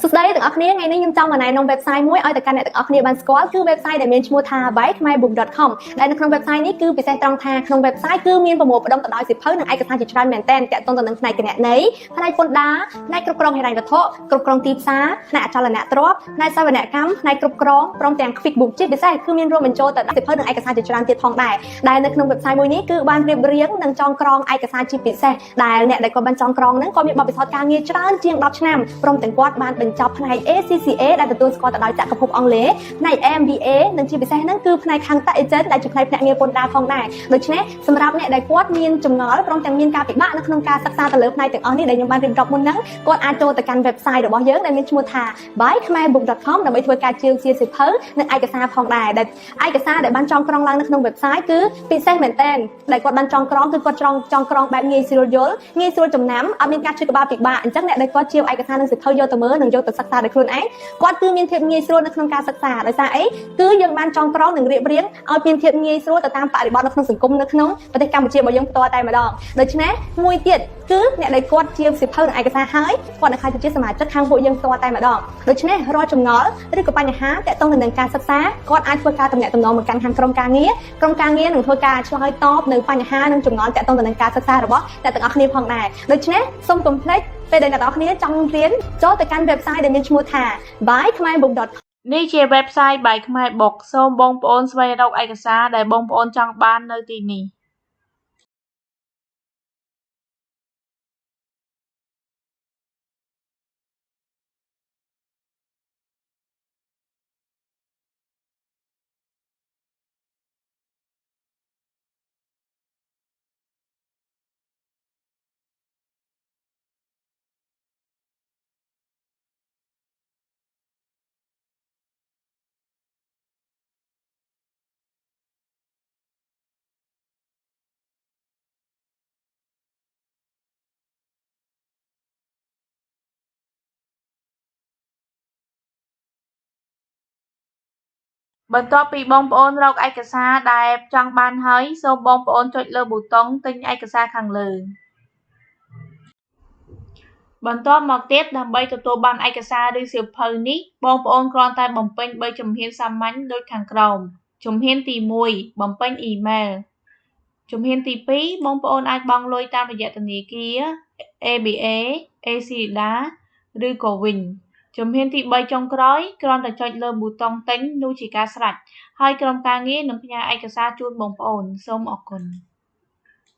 សួស្តីទាំងអស់គ្នាថ្ងៃនេះខ្ញុំចង់មកណែនាំ website មួយឲ្យតែកាន់អ្នកទាំងអស់គ្នាបានស្គាល់គឺ website ដែលមានឈ្មោះថា khmerbook.com ដែលនៅក្នុង website នេះគឺពិសេសត្រង់ថាក្នុង website គឺមានប្រមូលផ្ដុំទៅដោយសៀវភៅនិងឯកសារជាច្រើនមែនទែនទាក់ទងទៅនឹងផ្នែកគណនេយ្យផ្នែកពន្ធដារផ្នែកគ្រប់គ្រងហិរញ្ញវត្ថុគ្រប់គ្រងទីផ្សារផ្នែកអចលនទ្រព្យផ្នែកសវនកម្មផ្នែកគ្រប់គ្រងព្រមទាំង QuickBooks ជាពិសេសគឺមានរួមបញ្ចូលទៅសៀវភៅនិងឯកសារជាច្រើនទៀតផងដែរដែលនៅក្នុង website មួយនេះគឺបានរៀបរៀងនិងចងក្រងឯកសារជាពិសេសដែលអ្នកដែលគាត់បានចងក្រងហ្នឹងគាត់មានបទពិសោធន៍ការងារច្រើនជាង10ឆ្នាំព្រមទាំងគាត់បានបញ្ចប់ផ្នែក ACCA ដែលទទួលស្គាល់ទៅដោយចក្រភពអង់គ្លេសផ្នែក MBA និងជាពិសេសហ្នឹងគឺផ្នែកខាង Tax Agent ដែលជាផ្នែកភ្នាក់ងារពន្ធដារផងដែរដូច្នេះសម្រាប់អ្នកដែលគាត់មានចម្ងល់ព្រមទាំងមានការពិបាកនៅក្នុងការសិក្សាទៅលើផ្នែកទាំងអស់នេះដែលខ្ញុំបានរៀបរាប់មុនហ្នឹងគាត់អាចចូលទៅកាន់ website របស់យើងដែលមានឈ្មោះថា khmerbook.com ដើម្បីធ្វើការជាសៀវភៅនិងឯកសារផងដែរដែលឯកសារដែលបានចងក្រងឡើងនៅក្នុង website គឺពិសេសមែនទែនដែលគាត់បានចងក្រងគឺគាត់ចងក្រងបែបងាយស្រួលយល់ងាយស្រួលចំណាំអត់មានការឈឺក្បាលពិបាកអញ្ចឹងអ្នកដែលគាត់ជាឯកសារនិងសៀវភៅយកទៅមើលនិងយកទៅសិក្សាដោយខ្លួនឯងគាត់គឺមានភាពងាយស្រួលនៅក្នុងការសិក្សាដោយសារអីគឺយើងបានចងក្រងនិងរៀបរៀងឲ្យមានភាពងាយស្រួលទៅតាមបរិបទនៅក្នុងសង្គមនៅក្នុងប្រទេសកម្ពុជារបស់យើងផ្ទាល់តែម្ដងដូច្នេះមួយទៀតគឺអ្នកដែលគាត់ជាសៀវភៅនិងឯកសារហើយគាត់នឹងក្លាយជាសមាជិកខាងពួកយើងផ្ទាល់តែម្ដងដូច្នេះរាល់ចម្ងល់ឬក៏បញ្ហាទាក់ទងនឹងការសិក្សាគាត់អាចធ្វើការទំនាក់ទំនងមកកាន់ខាងក្រុមការងារនឹងធ្វើការឆ្លើយតបនៅបញ្ហានិងចម្ងល់ទាក់ទងទៅនឹងការសិក្សារបស់អ្នកទាំងអស់គ្នាផងដែរដូច្នេះសូមកុំភ្លេចពេលដែលអ្នកទាំងអស់គ្នាចង់រៀនចូលទៅកាន់ website ដែលមានឈ្មោះថា khmerbook.com នេះជា website by Khmerbook សូមបងប្អូនស្វែងរកឯកសារដែលបងប្អូនចង់បាននៅទីនេះបន្ទាប់ពីបងប្អូនរកឯកសារដែលចង់បានហើយសូមបងប្អូនចុចលើប៊ូតុងទិញឯកសារខាងលើបន្ទាប់មកទៀតដើម្បីទទួលបានឯកសារឬសៀវភៅនេះបងប្អូនគ្រាន់តែបំពេញ3ជំហានសាមញ្ញដូចខាងក្រោមជំហានទី1បំពេញអ៊ីមែលជំហានទី2បងប្អូនអាចបង់លុយតាមរយៈធនាគារ ABA, ACCA ឬក៏វិញជំហានទី3ចុងក្រោយគ្រាន់តែចុចលើប៊ូតុងទិញនោះជាការស្រេចហើយក្រុមការងារនឹងផ្ញើឯកសារជូនបងប្អូនសូមអរគុណ